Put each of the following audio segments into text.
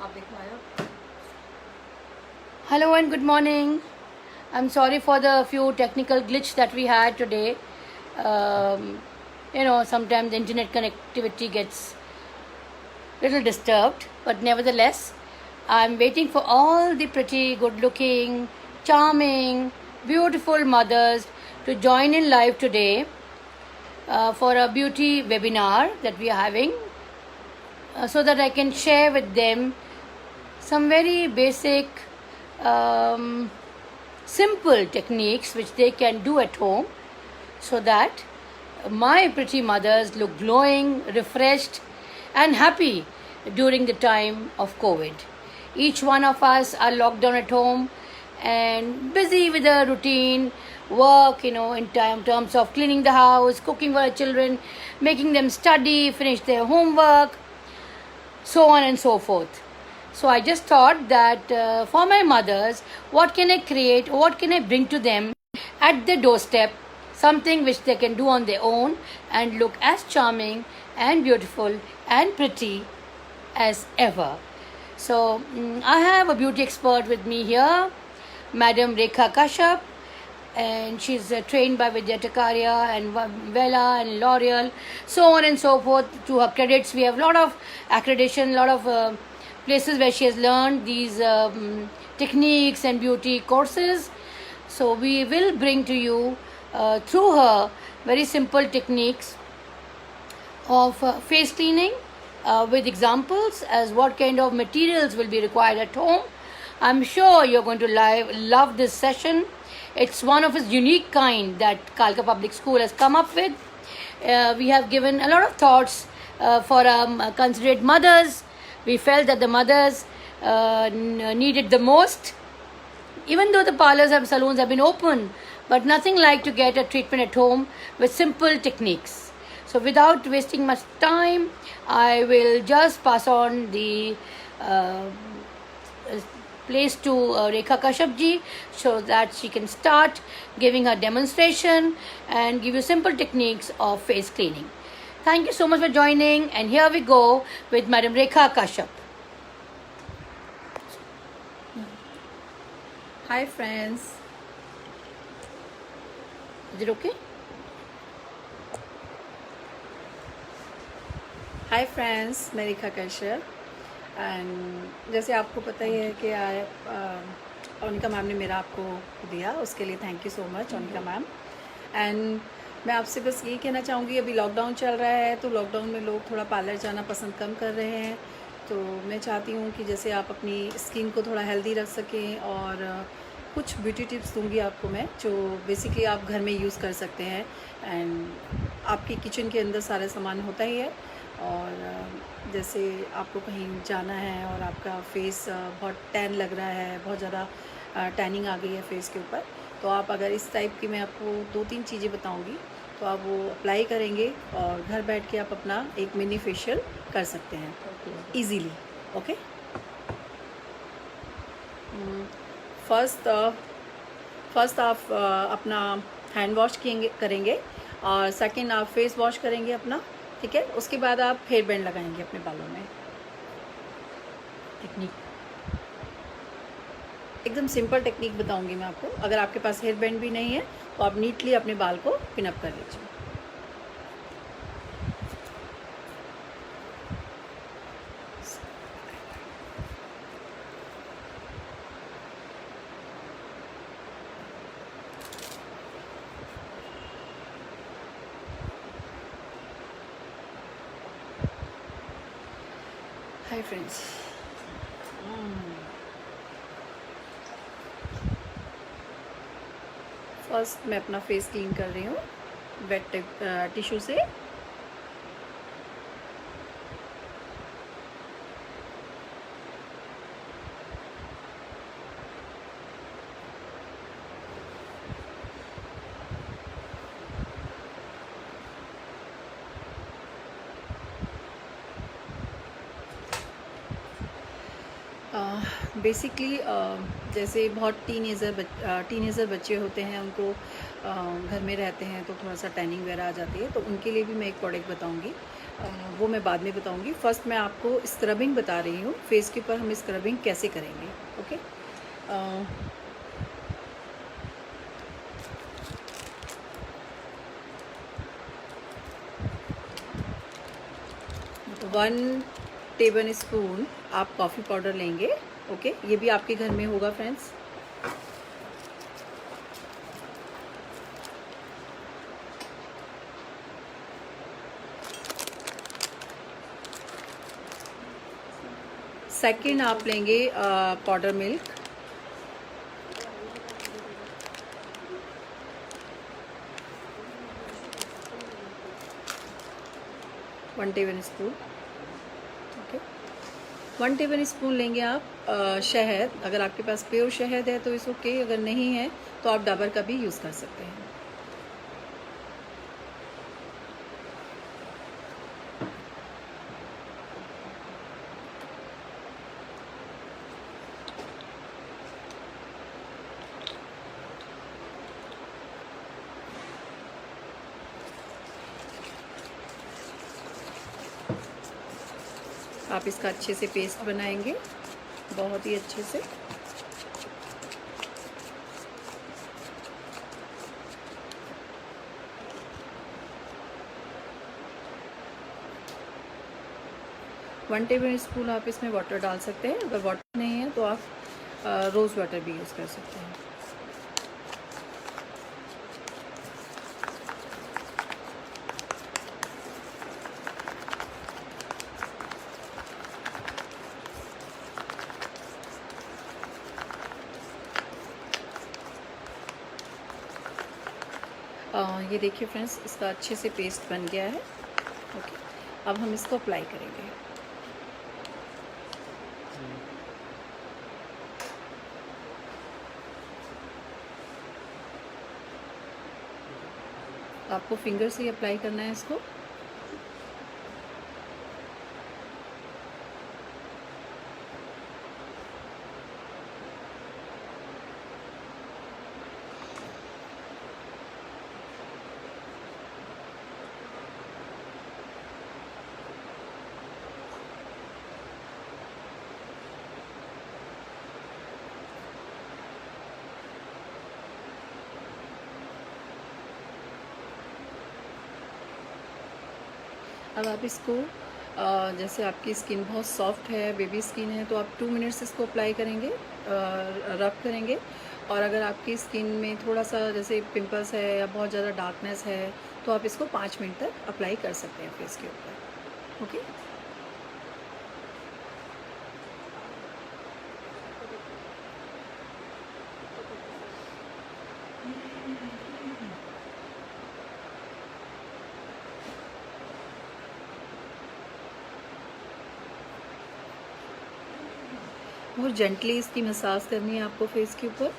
आप दिखाया। Hello and good morning. I'm sorry for the few technical glitch that we had today. Sometimes the internet connectivity gets little disturbed, but nevertheless, I'm waiting for all the pretty, good-looking, charming, beautiful mothers to join in live today for a beauty webinar that we are having, so that I can share with them some very basic, simple techniques which they can do at home, so that my pretty mothers look glowing, refreshed, and happy during the time of COVID. Each one of us are locked down at home and busy with a routine work, in terms of cleaning the house, cooking for our children, making them study, finish their homework, so on and so forth. So I just thought that for my mothers, what can I create, what can I bring to them at their doorstep, something which they can do on their own and look as charming and beautiful and pretty as ever. So I have a beauty expert with me here, Madam Rekha Kashyap, and she's trained by Vidya Takaria and Vela and L'Oreal, so on and so forth. To her credits, we have a lot of accreditation, a lot of places where she has learned these techniques and beauty courses. So we will bring to you through her very simple techniques of face cleaning with examples as what kind of materials will be required at home. I'm sure you're going to love this session. It's one of its unique kind that Kalka Public School has come up with. We have given a lot of thoughts for considerate mothers. We felt that the mothers needed the most. Even though the parlors and salons have been open, but nothing like to get a treatment at home with simple techniques. So without wasting much time, I will just pass on the place to Rekha Kashyap ji, so that she can start giving her demonstration and give you simple techniques of face cleaning. Thank you so much for joining, and here we go with Madam Rekha Kashyap. Hi friends. Is it okay? Hi friends, मैं रेखा Kashyap. And जैसे आपको पता ही है कि Anika ma'am ने मेरा आपको दिया, उसके लिए thank you so much Anika ma'am. And मैं आपसे बस यही कहना चाहूँगी, अभी लॉकडाउन चल रहा है तो लॉकडाउन में लोग थोड़ा पार्लर जाना पसंद कम कर रहे हैं। तो मैं चाहती हूँ कि जैसे आप अपनी स्किन को थोड़ा हेल्दी रख सकें, और कुछ ब्यूटी टिप्स दूंगी आपको मैं, जो बेसिकली आप घर में यूज़ कर सकते हैं। एंड आपकी किचन के अंदर सारा सामान होता ही है, और जैसे आपको कहीं जाना है और आपका फेस बहुत टैन लग रहा है, बहुत ज़्यादा टैनिंग आ गई है फेस के ऊपर, तो आप अगर इस टाइप की मैं आपको 2-3 चीज़ें बताऊंगी तो आप वो अप्लाई करेंगे और घर बैठ के आप अपना एक मिनी फेशियल कर सकते हैं ईजीली। ओके, फर्स्ट आप अपना हैंड वॉश करेंगे, और सेकंड आप फेस वॉश करेंगे अपना, ठीक है। उसके बाद आप हेयर बैंड लगाएंगे अपने बालों में। टेक्निक एकदम सिंपल टेक्निक बताऊंगी मैं आपको। अगर आपके पास हेयर बैंड भी नहीं है तो आप नीटली अपने बाल को पिनअप कर लीजिए। हाय फ्रेंड्स, फर्स्ट मैं अपना फेस क्लीन कर रही हूँ वेट टिश्यू से। बेसिकली जैसे बहुत टीनेजर बच्चे होते हैं, उनको घर में रहते हैं तो थोड़ा सा टैनिंग वगैरह आ जाती है, तो उनके लिए भी मैं एक प्रोडक्ट बताऊंगी वो मैं बाद में बताऊंगी। फर्स्ट मैं आपको स्क्रबिंग बता रही हूँ, फेस के ऊपर हम स्क्रबिंग कैसे करेंगे। ओके, अ, 1 टेबल स्पून आप कॉफ़ी पाउडर लेंगे। ओके, ये भी आपके घर में होगा फ्रेंड्स। सेकंड आप लेंगे powder milk, one table spoon. Okay, 1 table spoon लेंगे आप शहद। अगर आपके पास प्योर शहद है तो इस ओके, अगर नहीं है तो आप डाबर का भी यूज़ कर सकते हैं। आप इसका अच्छे से पेस्ट बनाएंगे, बहुत ही अच्छे से। वन टेबल स्पून आप इसमें वाटर डाल सकते हैं। अगर वाटर नहीं है तो आप रोज़ वाटर भी यूज़ कर सकते हैं। ये देखिए फ्रेंड्स, इसका अच्छे से पेस्ट बन गया है। ओके, अब हम इसको अप्लाई करेंगे। आपको फिंगर से ही अप्लाई करना है इसको। अब आप इसको जैसे आपकी स्किन बहुत सॉफ्ट है, बेबी स्किन है, तो आप 2 मिनट्स इसको अप्लाई करेंगे, रब करेंगे। और अगर आपकी स्किन में थोड़ा सा जैसे पिंपल्स है या बहुत ज़्यादा डार्कनेस है तो आप इसको 5 मिनट तक अप्लाई कर सकते हैं फेस के ऊपर। ओके, और जेंटली इसकी मसाज करनी है आपको फेस के ऊपर।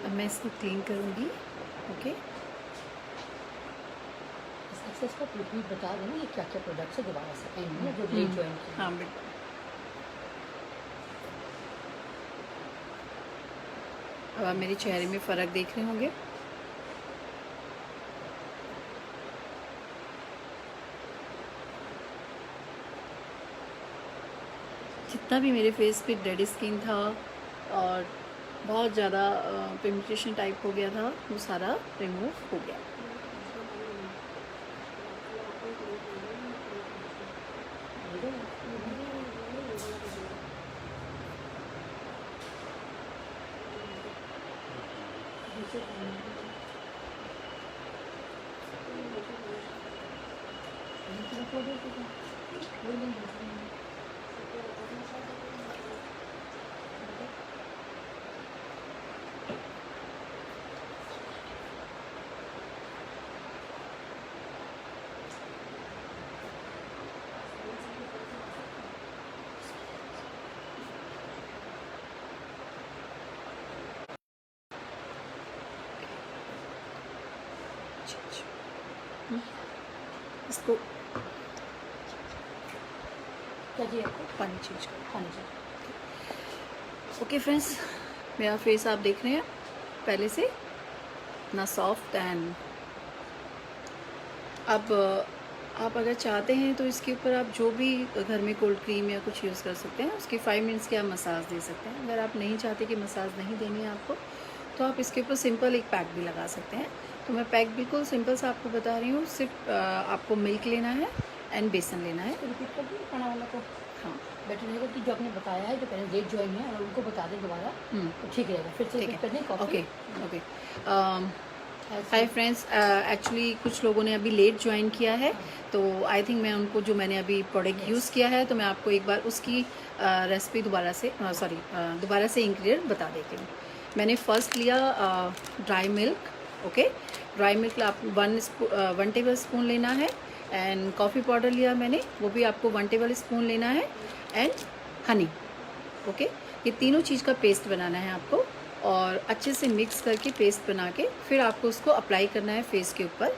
अब मैं इसको क्लीन करूँगी। ओके, एक्सेस को रिपीट बता देना ये क्या क्या प्रोडक्ट्स है दोबारा से एंड में जो लेट ज्वाइन किया। हाँ बिल्कुल। अब आप मेरे चेहरे में फ़र्क देख रहे होंगे। जितना भी मेरे फेस पे डेड स्किन था और बहुत ज़्यादा पिगमेंटेशन टाइप हो गया था, वो सारा रिमूव हो गया। इसको क्या चाहिए आपको? पानी चेंज करो। पानी चाहिए। ओके फ्रेंड्स, मेरा फेस आप देख रहे हैं पहले से ना सॉफ्ट एंड अब आप अगर चाहते हैं तो इसके ऊपर आप जो भी घर में कोल्ड क्रीम या कुछ यूज़ कर सकते हैं, उसकी 5 मिनट्स की आप मसाज दे सकते हैं। अगर आप नहीं चाहते कि मसाज नहीं देनी है आपको, तो आप इसके ऊपर सिंपल एक पैक भी लगा सकते हैं। तो मैं पैक बिल्कुल सिंपल सा आपको बता रही हूँ। सिर्फ आपको मिल्क लेना है एंड बेसन लेना है। रिपीट कर दूँ खाना वाला को? हाँ बेटर रहेगा कि जो आपने बताया है जो पहले लेट ज्वाइन है और उनको बता दें दोबारा तो ठीक रहेगा। फिर से ठीक रिपीट है। कर दें coffee. Okay okay. Hi friends, actually कुछ लोगों ने अभी लेट ज्वाइन किया है, तो आई थिंक मैं उनको जो मैंने अभी प्रोडक्ट यूज़ किया है, तो मैं आपको एक बार उसकी रेसिपी दोबारा से इंग्रेडिएंट बता देती हूँ। मैंने फर्स्ट लिया dry milk. Okay, dry milk आप 1 टेबल स्पून लेना है। एंड कॉफ़ी पाउडर लिया मैंने, वो भी आपको 1 टेबल स्पून लेना है। And honey. ओके, ये तीनों चीज़ का पेस्ट बनाना है आपको और अच्छे से मिक्स करके पेस्ट बना के फिर आपको उसको अप्लाई करना है फेस के ऊपर।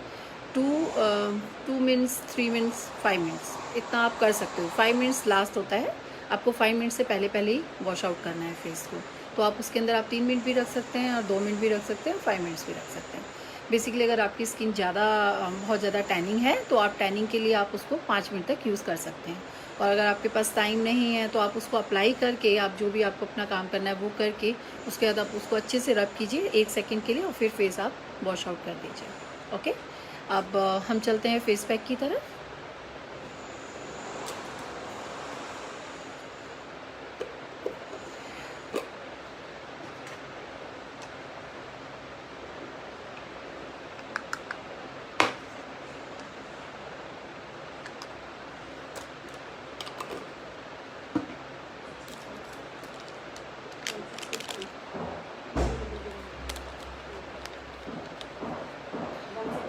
2 मिनट्स, 3 मिनट्स, 5 मिनट्स इतना आप कर सकते हो। 5 मिनट्स लास्ट होता है, आपको 5 मिनट से पहले पहले ही वॉश आउट करना है फेस को। तो आप उसके अंदर आप 3 मिनट भी रख सकते हैं और 2 मिनट भी रख सकते हैं, 5 मिनट्स भी रख सकते हैं। बेसिकली अगर आपकी स्किन बहुत ज़्यादा टैनिंग है, तो आप टैनिंग के लिए आप उसको 5 मिनट तक यूज़ कर सकते हैं। और अगर आपके पास टाइम नहीं है, तो आप उसको अप्लाई करके, आप जो भी आपको अपना काम करना है वो करके, उसके बाद आप उसको अच्छे से रब कीजिए 1 सेकंड के लिए और फिर फेस आप वॉश आउट कर दीजिए। ओके, अब हम चलते हैं फेस पैक की तरफ।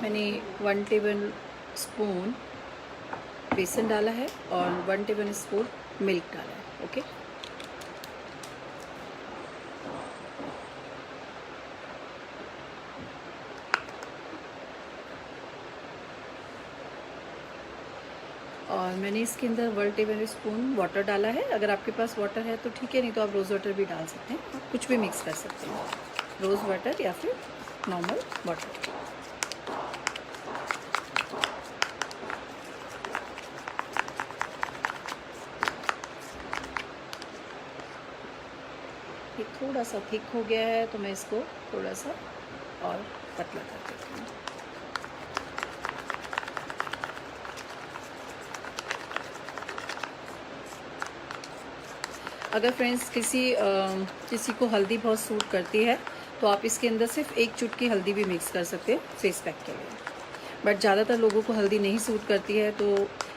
मैंने 1 टेबल स्पून बेसन डाला है और 1 टेबल स्पून मिल्क डाला है। ओके, और मैंने इसके अंदर 1 टेबल स्पून वाटर डाला है। अगर आपके पास वाटर है तो ठीक है, नहीं तो आप रोज़ वाटर भी डाल सकते हैं। आप कुछ भी मिक्स कर सकते हैं, रोज़ वाटर या फिर नॉर्मल वाटर। ये थोड़ा सा थिक हो गया है, तो मैं इसको थोड़ा सा और पतला कर देती हूँ। अगर फ्रेंड्स किसी को हल्दी बहुत सूट करती है, तो आप इसके अंदर सिर्फ 1 चुटकी हल्दी भी मिक्स कर सकते हैं फेस पैक के लिए। बट ज़्यादातर लोगों को हल्दी नहीं सूट करती है, तो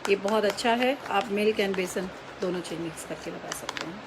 ये बहुत अच्छा है। आप मिल्क एंड बेसन दोनों चीज़ मिक्स करके लगा सकते हैं।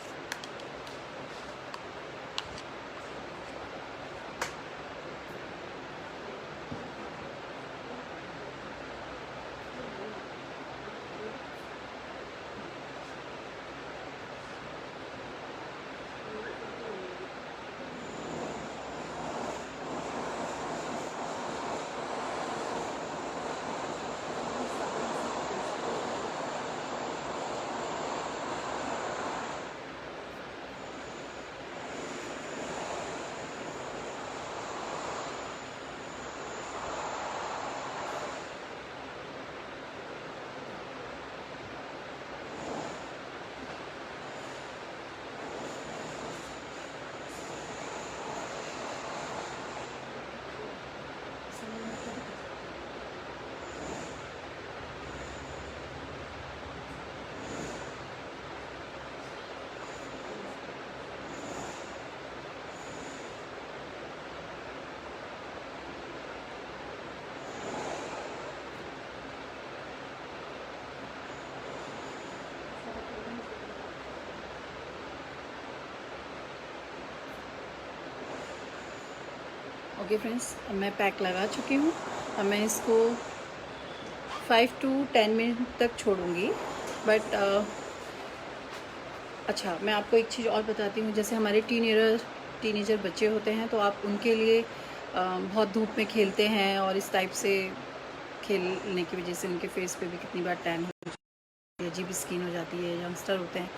ओके फ्रेंड्स, अब मैं पैक लगा चुकी हूँ। अब मैं इसको 5 to 10 मिनट तक छोड़ूंगी। बट अच्छा, मैं आपको एक चीज़ और बताती हूँ। जैसे हमारे टीनेजर बच्चे होते हैं, तो आप उनके लिए बहुत धूप में खेलते हैं और इस टाइप से खेलने की वजह से उनके फेस पे भी कितनी बार टैन हो जाती है, अजीब स्किन हो जाती है। यंगस्टर होते हैं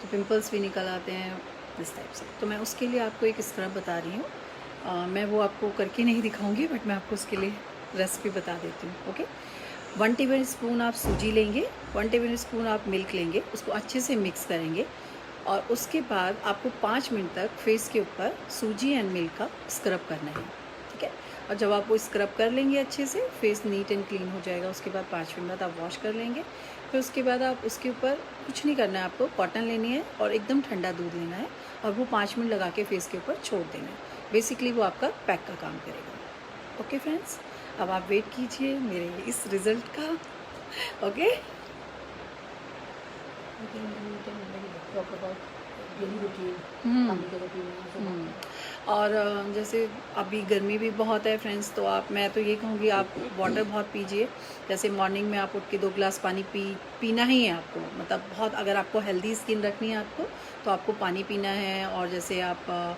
तो पिंपल्स भी निकल आते हैं इस टाइप से। तो मैं उसके लिए आपको एक स्क्रब बता रही हूँ। मैं वो आपको करके नहीं दिखाऊंगी, बट मैं आपको उसके लिए रेसिपी बता देती हूँ। ओके, 1 टेबल स्पून आप सूजी लेंगे, 1 टेबल स्पून आप मिल्क लेंगे, उसको अच्छे से मिक्स करेंगे और उसके बाद आपको 5 मिनट तक फेस के ऊपर सूजी एंड मिल्क का स्क्रब करना है। ठीक है, और जब आप वो स्क्रब कर लेंगे अच्छे से, फेस नीट एंड क्लीन हो जाएगा। उसके बाद 5 मिनट बाद आप वॉश कर लेंगे। फिर उसके बाद आप उसके ऊपर कुछ नहीं करना है, आपको कॉटन लेनी है और एकदम ठंडा दूध लेना है और वो 5 मिनट लगा के फेस के ऊपर छोड़ देना है। बेसिकली वो आपका पैक का काम करेगा। ओके फ्रेंड्स, अब आप वेट कीजिए मेरे इस रिज़ल्ट का। ओके, और जैसे अभी गर्मी भी बहुत है फ्रेंड्स, तो मैं तो ये कहूँगी आप वाटर बहुत पीजिए। जैसे मॉर्निंग में आप उठ के 2 गिलास पानी पीना ही है आपको। मतलब बहुत, अगर आपको हेल्दी स्किन रखनी है आपको, तो आपको पानी पीना है। और जैसे आप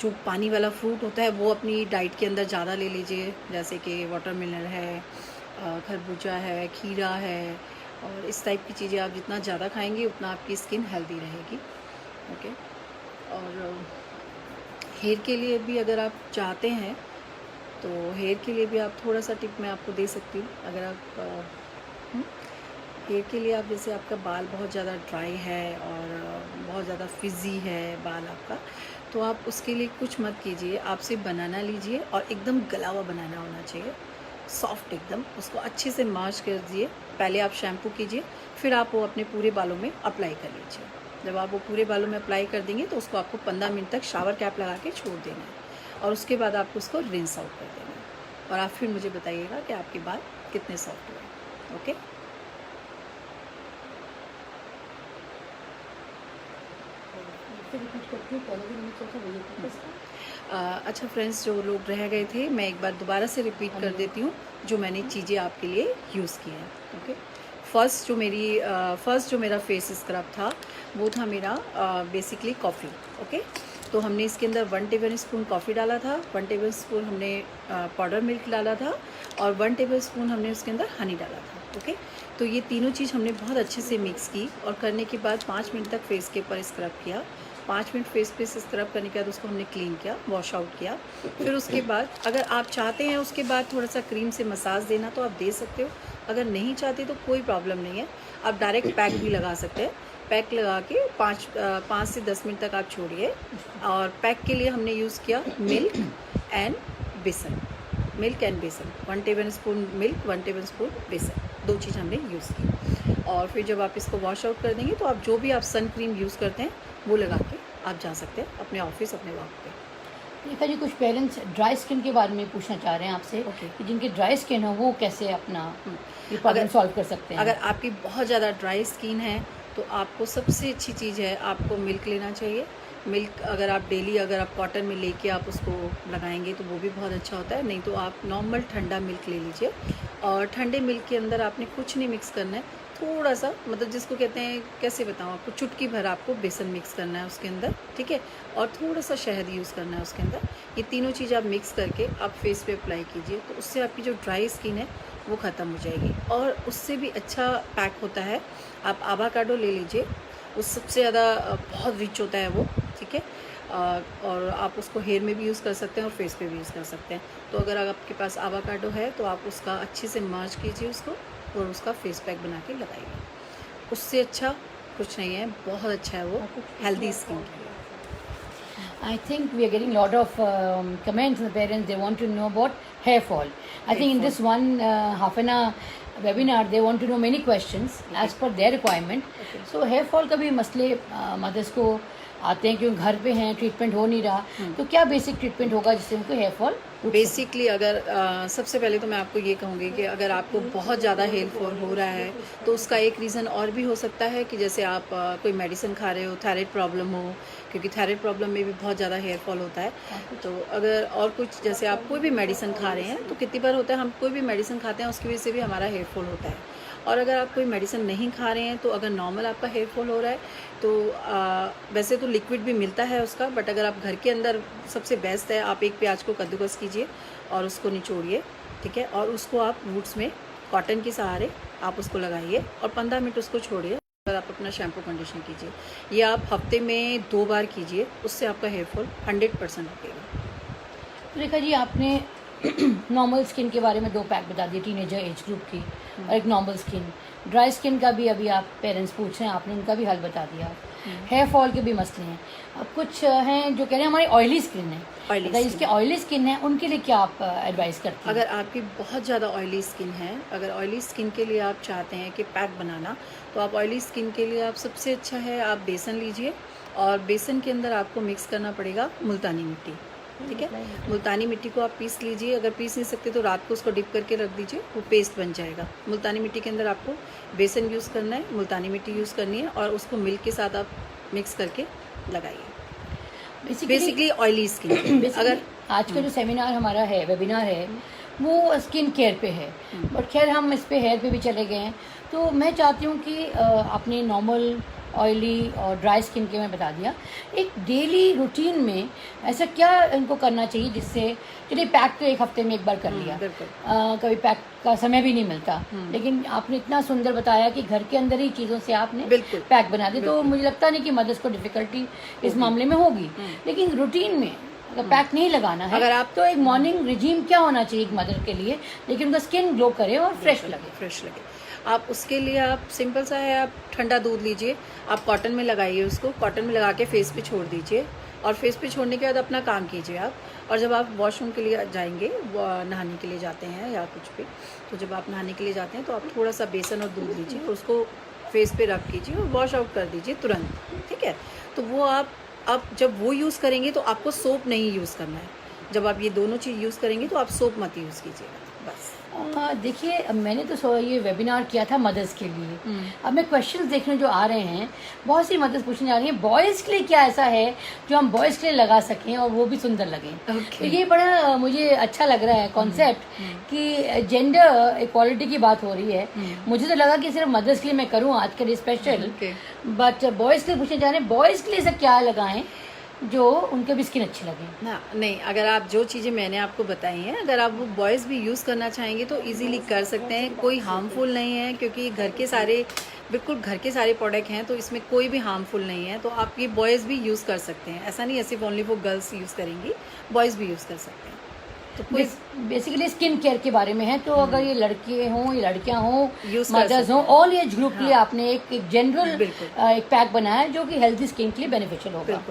जो पानी वाला फ्रूट होता है वो अपनी डाइट के अंदर ज़्यादा ले लीजिए। जैसे कि वाटरमेलन है, खरबूजा है, खीरा है, और इस टाइप की चीज़ें आप जितना ज़्यादा खाएंगे उतना आपकी स्किन हेल्दी रहेगी। ओके, और हेयर के लिए भी अगर आप चाहते हैं तो हेयर के लिए भी आप थोड़ा सा टिप मैं आपको दे सकती हूँ। अगर आप हेयर के लिए, आप जैसे आपका बाल बहुत ज़्यादा ड्राई है और बहुत ज़्यादा फिज़ी है बाल आपका, तो आप उसके लिए कुछ मत कीजिए। आप सिर्फ बनाना लीजिए और एकदम गला हुआ बनाना होना चाहिए, सॉफ्ट एकदम। उसको अच्छे से माश कर दीजिए। पहले आप शैम्पू कीजिए, फिर आप वो अपने पूरे बालों में अप्लाई कर लीजिए। जब आप वो पूरे बालों में अप्लाई कर देंगे तो उसको आपको 15 मिनट तक शावर कैप लगा के छोड़ देना है और उसके बाद आपको उसको रिंस आउट कर देना है। और आप फिर मुझे बताइएगा कि आपके बाल कितने सॉफ्ट हुए। ओके, अच्छा फ्रेंड्स, जो लोग रह गए थे, मैं एक बार दोबारा से रिपीट कर देती हूँ जो मैंने चीज़ें आपके लिए यूज़ की हैं। ओके, फर्स्ट जो मेरा फेस स्क्रब था वो था मेरा बेसिकली कॉफ़ी। ओके, तो हमने इसके अंदर 1 टेबल स्पून कॉफ़ी डाला था, 1 टेबल स्पून हमने पाउडर मिल्क डाला था और 1 टेबल स्पून हमने उसके अंदर हनी डाला था। ओके, तो ये तीनों चीज़ हमने बहुत अच्छे से मिक्स की और करने के बाद 5 मिनट तक फेस के ऊपर स्क्रब किया। 5 मिनट फेस पे स्क्रब करने के बाद उसको हमने क्लीन किया, वॉश आउट किया। फिर उसके बाद अगर आप चाहते हैं उसके बाद थोड़ा सा क्रीम से मसाज देना तो आप दे सकते हो। अगर नहीं चाहते तो कोई प्रॉब्लम नहीं है, आप डायरेक्ट पैक भी लगा सकते हैं। पैक लगा के 5 से 10 मिनट तक आप छोड़िए। और पैक के लिए हमने यूज़ किया मिल्क एंड बेसन। 1 table spoon milk, 1 table spoon बेसन, 2 चीज़ हमने यूज़ की। और फिर जब आप इसको वॉश आउट कर देंगे तो आप जो भी आप सन क्रीम यूज़ करते हैं वो लगा के आप जा सकते हैं अपने ऑफिस, अपने वर्क पे। रेखा जी, कुछ पेरेंट्स ड्राई स्किन के बारे में पूछना चाह रहे हैं आपसे। ओके। कि जिनकी ड्राई स्किन है वो कैसे अपना ये प्रॉब्लम सॉल्व कर सकते हैं। अगर आपकी बहुत ज़्यादा ड्राई स्किन है तो आपको सबसे अच्छी चीज़ है, आपको मिल्क लेना चाहिए। मिल्क अगर आप डेली अगर आप कॉटन में लेके आप उसको लगाएंगे तो वो भी बहुत अच्छा होता है। नहीं तो आप नॉर्मल ठंडा मिल्क ले लीजिए और ठंडे मिल्क के अंदर आपने कुछ नहीं मिक्स करना है, थोड़ा सा, मतलब जिसको कहते हैं, कैसे बताऊँ आपको, चुटकी भर आपको बेसन मिक्स करना है उसके अंदर, ठीक है, और थोड़ा सा शहद यूज़ करना है उसके अंदर। ये तीनों चीज़ आप मिक्स करके आप फेस पे अप्लाई कीजिए तो उससे आपकी जो ड्राई स्किन है वो ख़त्म हो जाएगी। और उससे भी अच्छा पैक होता है, आप आवाकाडो ले लीजिए, उस सबसे ज़्यादा बहुत रिच होता है वो, ठीक है। और आप उसको हेयर में भी यूज़ कर सकते हैं और फेस पे भी यूज़ कर सकते हैं। तो अगर आपके पास आवाकाडो है तो आप उसका अच्छे से मर्ज कीजिए उसको और उसका फेस पैक बना के लगाइए। उससे अच्छा कुछ नहीं है, बहुत अच्छा है वो हेल्दी स्किन के लिए। I think we are getting a lot of comments from the parents. They want to know about hair fall. I think in this one half an hour webinar, they want to know many questions as per their requirement. Okay. So hair fall का भी मसले mothers को आते हैं क्योंकि घर पे हैं, ट्रीटमेंट हो नहीं रहा, तो क्या बेसिक ट्रीटमेंट होगा जिससे उनको हेयर फॉल? बेसिकली अगर सबसे पहले तो मैं आपको ये कहूँगी कि अगर आपको बहुत ज़्यादा हेयर फॉल हो रहा है तो उसका एक रीज़न और भी हो सकता है कि जैसे आप कोई मेडिसिन खा रहे हो, थायराइड प्रॉब्लम हो, क्योंकि थायराइड प्रॉब्लम में भी बहुत ज़्यादा हेयर फॉल होता है। तो अगर और कुछ जैसे आप कोई भी मेडिसिन खा रहे हैं तो कितनी बार होता है हम कोई भी मेडिसिन खाते हैं उसकी वजह से भी हमारा हेयर फॉल होता है। और अगर आप कोई मेडिसिन नहीं खा रहे हैं तो अगर नॉर्मल आपका हेयर फॉल हो रहा है तो वैसे तो लिक्विड भी मिलता है उसका, बट अगर आप घर के अंदर सबसे बेस्ट है आप एक प्याज को कद्दूकस कीजिए और उसको निचोड़िए, ठीक है, और उसको आप रूट्स में कॉटन के सहारे आप उसको लगाइए और 15 मिनट उसको छोड़िए। अगर आप अपना शैम्पू कंडीशन कीजिए, ये आप हफ्ते में 2 बार कीजिए, उससे आपका हेयर फॉल 100% रुकेगा। रेखा जी, आपने नॉर्मल स्किन के बारे में 2 पैक बता दिए, टीनेजर एज ग्रुप की और एक नॉर्मल स्किन। ड्राई स्किन का भी अभी आप पेरेंट्स पूछ रहे हैं, आपने उनका भी हल बता दिया। हेयर फॉल के भी मसले हैं। अब कुछ हैं जो कह रहे हैं हमारी ऑयली स्किन है, अगर इसके ऑयली स्किन है उनके लिए क्या आप एडवाइस करते हैं? अगर आपकी बहुत ज़्यादा ऑयली स्किन है, अगर ऑयली स्किन के लिए आप चाहते हैं कि पैक बनाना, तो आप ऑयली स्किन के लिए आप सबसे अच्छा है आप बेसन लीजिए और बेसन के अंदर आपको मिक्स करना पड़ेगा मुल्तानी मिट्टी, ठीक है। मुल्तानी मिट्टी को आप पीस लीजिए, अगर पीस नहीं सकते तो रात को उसको डिप करके रख दीजिए, वो पेस्ट बन जाएगा। मुल्तानी मिट्टी के अंदर आपको बेसन यूज़ करना है, मुल्तानी मिट्टी यूज़ करनी है और उसको मिल्क के साथ आप मिक्स करके लगाइए। Basically oily skin. अगर आज का जो सेमिनार हमारा है, वेबिनार है, वो स्किन केयर पे है, बट खैर हम इस पे हेयर पे भी चले गए हैं। तो मैं चाहती हूँ कि अपने नॉर्मल ऑयली और ड्राई स्किन के मैं बता दिया, एक डेली रूटीन में ऐसा क्या इनको करना चाहिए जिससे, चलिए पैक तो एक हफ्ते में एक बार कर लिया, कभी पैक का समय भी नहीं मिलता, लेकिन आपने इतना सुंदर बताया कि घर के अंदर ही चीज़ों से आपने पैक बना दी, तो मुझे लगता नहीं कि मदर्स को डिफ़िकल्टी इस मामले में होगी। लेकिन रूटीन में अगर पैक नहीं लगाना है, अगर आप तो एक मॉर्निंग रिजीम क्या होना चाहिए एक मदर के लिए, लेकिन उनका स्किन ग्लो करे और फ्रेश लगे? आप उसके लिए आप सिंपल सा है, आप ठंडा दूध लीजिए, आप कॉटन में लगाइए, उसको कॉटन में लगा के फेस पे छोड़ दीजिए और फेस पे छोड़ने के बाद अपना काम कीजिए आप। और जब आप वॉशरूम के लिए जाएंगे, नहाने के लिए जाते हैं या कुछ भी, तो जब आप नहाने के लिए जाते हैं तो आप थोड़ा सा बेसन और दूध लीजिए और उसको फेस पे रब कीजिए और वॉश आउट कर दीजिए तुरंत, ठीक है। तो वो आप जब वो यूज़ करेंगे तो आपको सोप नहीं यूज़ करना है। जब आप ये दोनों चीज़ यूज़ करेंगे तो आप सोप मत यूज़ कीजिएगा, बस। देखिए, मैंने तो ये वेबिनार किया था मदर्स के लिए। अब मैं क्वेश्चंस देखने जो आ रहे हैं, बहुत सी मदर्स पूछने जा रही हैं बॉयज़ के लिए क्या ऐसा है जो हम बॉयज़ के लिए लगा सकें और वो भी सुंदर लगें। तो ये बड़ा मुझे अच्छा लग रहा है कॉन्सेप्ट कि जेंडर इक्वालिटी की बात हो रही है। मुझे तो लगा कि सिर्फ मदर्स के लिए मैं करूँ आज के लिए स्पेशल, बट बॉयज़ के लिए पूछने जा रहे हैं बॉयज़ के लिए ऐसा क्या लगाएं जो उनके भी स्किन अच्छी लगे ना। नहीं, अगर आप जो चीज़ें मैंने आपको बताई हैं, अगर आप वो बॉयज़ भी यूज़ करना चाहेंगे तो इजीली कर सकते हैं, कोई हार्मफुल नहीं है, क्योंकि बिल्कुल घर के सारे प्रोडक्ट हैं, तो इसमें कोई भी हार्मफुल नहीं है। तो आप ये बॉयज़ भी यूज़ कर सकते हैं, ऐसा नहीं है सिर्फ ओनली वो गर्ल्स यूज़ करेंगी, बॉयज़ भी यूज़ कर सकते हैं। तो कोई बेसिकली स्किन केयर के बारे में है, तो अगर ये लड़के हों या लड़कियां हों, मदर्स हों, ऑल एज ग्रुप के लिए आपने एक जनरल एक पैक बनाया है जो कि हेल्थी स्किन के लिए बेनिफिशियल होगा।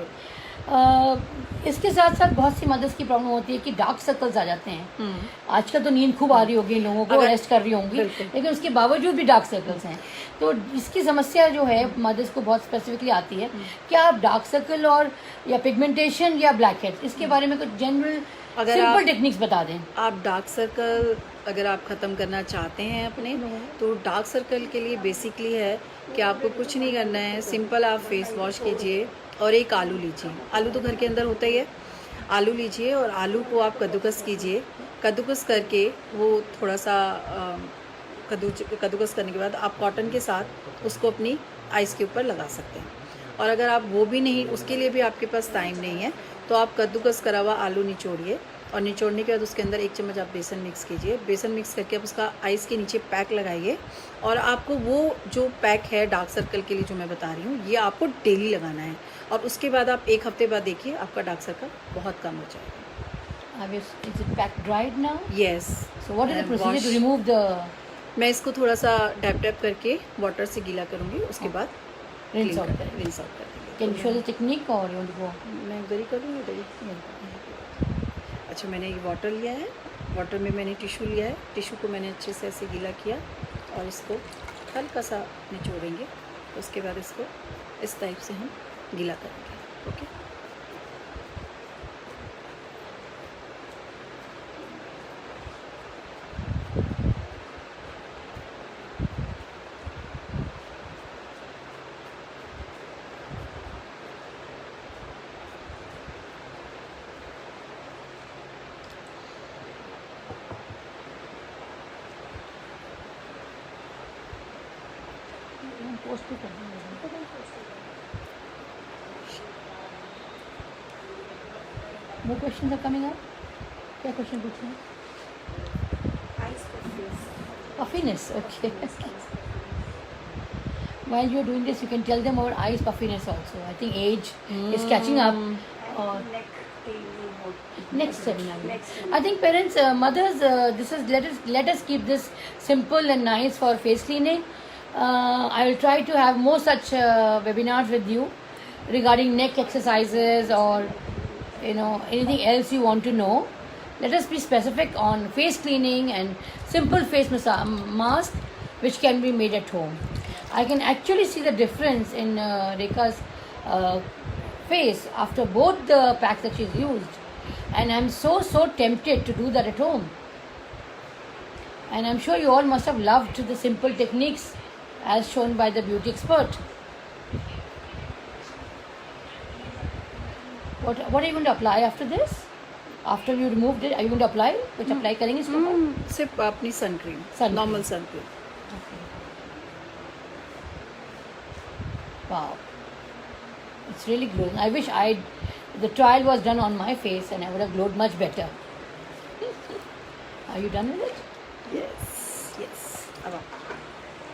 इसके साथ साथ बहुत सी मदर्स की प्रॉब्लम होती है कि डार्क सर्कल्स आ जाते हैं। आजकल तो नींद खूब आ रही होगी लोगों को, रेस्ट कर रही होंगी, लेकिन उसके बावजूद भी डार्क सर्कल्स हैं। तो इसकी समस्या जो है मदर्स को बहुत स्पेसिफिकली आती है। क्या आप डार्क सर्कल और या पिगमेंटेशन या ब्लैक हेड्स, इसके बारे में कुछ जनरल सिंपल टेक्निक्स बता दें? आप डार्क सर्कल अगर आप ख़त्म करना चाहते हैं अपने, तो डार्क सर्कल के लिए बेसिकली है कि आपको कुछ नहीं करना है, सिंपल आप फेस वॉश कीजिए और एक आलू लीजिए। आलू तो घर के अंदर होता ही है। आलू लीजिए और आलू को आप कद्दूकस कीजिए। कद्दूकस करके वो थोड़ा सा कद्दूकस करने के बाद आप कॉटन के साथ उसको अपनी आइस के ऊपर लगा सकते हैं। और अगर आप वो भी नहीं, उसके लिए भी आपके पास टाइम नहीं है, तो आप कद्दूकस करा हुआ आलू निचोड़िए और निचोड़ने के बाद उसके अंदर 1 चम्मच आप बेसन मिक्स कीजिए। बेसन मिक्स करके आप उसका आइस के नीचे पैक लगाइए और आपको वो जो पैक है डार्क सर्कल के लिए जो मैं बता रही हूँ, ये आपको डेली लगाना है। और उसके बाद आप 1 हफ्ते बाद देखिए आपका डार्क सर्कल बहुत कम हो जाएगा। Is it pack dried now? Yes. So what is the procedure to remove the? मैं इसको थोड़ा सा डैप करके वाटर से गीला करूँगी, उसके बाद रिंस आउट करेंगे। Can you show the technique or you want to go? मैं इधर ही करूँगी, इधर ही। अच्छा, मैंने ये वाटर लिया है, वाटर में मैंने टिश्यू लिया है, टिश्यू को मैंने अच्छे से ऐसे गीला किया और इसको हल्का सा निचोड़ेंगे। उसके बाद इसको इस टाइप से हम गीला करेंगे। ओके. पोस्ट भी कर दूँगी. More questions are coming up. क्या क्वेश्चन पूछना है? Puffiness, okay. While you are doing this, you can tell them about eyes puffiness also. I think age is catching up. Or next seminar. I think parents, mothers, this is let us keep this simple and nice for face cleaning. I will try to have more such webinars with you regarding neck exercises or anything else you want to know. Let us be specific on face cleaning and simple face mask which can be made at home. I can actually see the difference in Rekha's face after both the packs that she's used, and I'm so tempted to do that at home. And I'm sure you all must have loved the simple techniques as shown by the beauty expert. What are you going to apply after this? After you removed it, are you going to apply? कुछ apply करेंगे इसके ऊपर? सिर्फ अपनी suncream, normal suncream. Wow, it's really glowing. I wish the trial was done on my face and I would have glowed much better. Are you done with it? Yes. अब आप.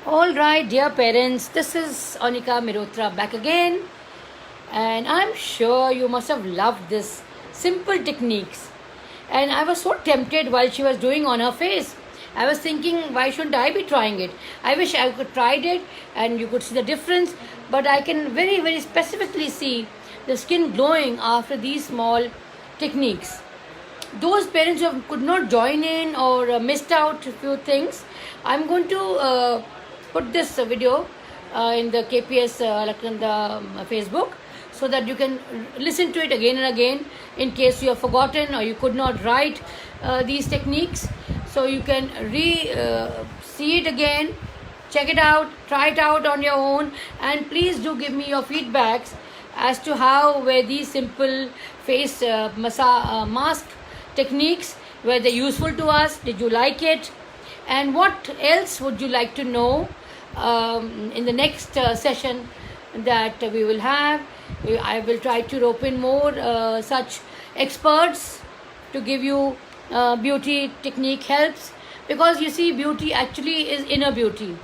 All right, dear parents, this is Anika Mirotra back again, and I'm sure you must have loved this simple techniques. And I was so tempted while she was doing on her face. I was thinking, why shouldn't I be trying it? I wish I could tried it and you could see the difference, but I can very, very specifically see the skin glowing after these small techniques. Those parents who could not join in or missed out a few things, I'm going to put this video in the KPS Facebook, so that you can listen to it again and again in case you have forgotten or you could not write these techniques. So you can see it again, check it out, try it out on your own, and please do give me your feedbacks as to how were these simple face mask techniques, were they useful to us, did you like it, and what else would you like to know in the next session that we will have. I will try to rope in more such experts to give you beauty technique helps, because you see, beauty actually is inner beauty.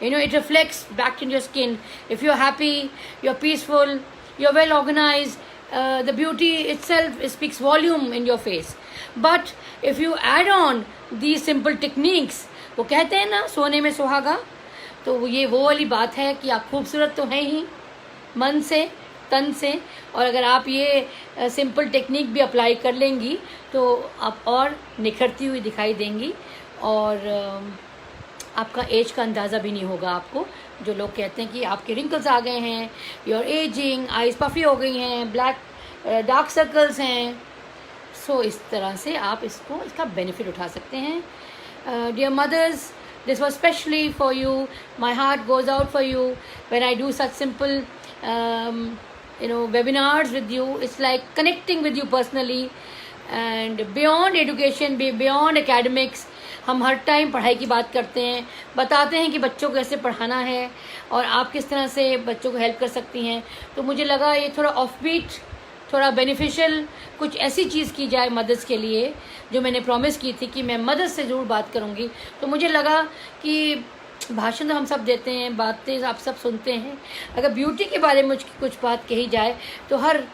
It reflects back in your skin. If you're happy, you're peaceful, you're well organized, the beauty itself speaks volume in your face. But if you add on these simple techniques, वो कहते हैं ना, सोने में सुहागा, तो ये वो वाली बात है कि आप खूबसूरत तो हैं ही मन से, तन से, और अगर आप ये सिंपल टेक्निक भी अप्लाई कर लेंगी तो आप और निखरती हुई दिखाई देंगी, और आपका एज का अंदाज़ा भी नहीं होगा आपको. जो लोग कहते हैं कि आपके रिंकल्स आ गए हैं, योर एजिंग, आइज पफी हो गई हैं, ब्लैक डार्क सर्कल्स हैं, सो इस तरह से आप इसका बेनिफिट उठा सकते हैं. Dear mothers, this was specially for you. My heart goes out for you when I do such simple webinars with you. It's like connecting with you personally, and beyond education, beyond academics, हम हर time पढ़ाई की बात करते हैं, बताते हैं कि बच्चों को कैसे पढ़ाना है और आप किस तरह से बच्चों को हेल्प कर सकती हैं. तो मुझे लगा ये थोड़ा ऑफ बीट, थोड़ा बेनिफिशियल कुछ ऐसी चीज़ की जाए मदर्स के लिए, जो मैंने प्रॉमिस की थी कि मैं मदर्स से ज़रूर बात करूँगी. तो मुझे लगा कि भाषण तो हम सब देते हैं, बातें आप सब सुनते हैं, अगर ब्यूटी के बारे में कुछ बात कही जाए तो हर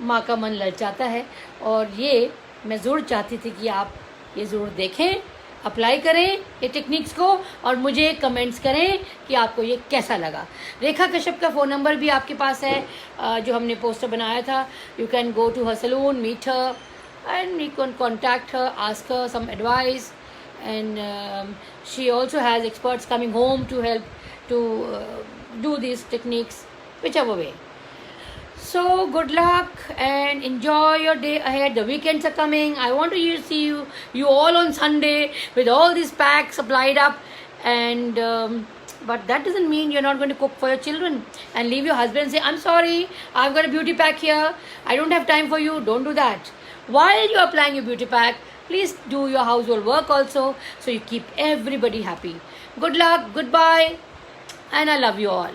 माँ का मन ललचाता है. और ये मैं ज़रूर चाहती थी कि आप ये ज़रूर देखें, अप्लाई करें ये टेक्निक्स को, और मुझे कमेंट्स करें कि आपको ये कैसा लगा. रेखा कश्यप का फ़ोन नंबर भी आपके पास है, जो हमने पोस्टर बनाया था. You can go to her salon, meet her, and you can contact her, ask her some advice, and she also has experts coming home to help to do these techniques, whichever way. So good luck and enjoy your day ahead. The weekends are coming. I want to see you all on Sunday with all these packs supplied up, and but that doesn't mean you're not going to cook for your children and leave your husband and say, I'm sorry, I've got a beauty pack here, I don't have time for you. Don't do that. While you're applying your beauty pack, please do your household work also, so you keep everybody happy. Good luck, goodbye, and I love you all.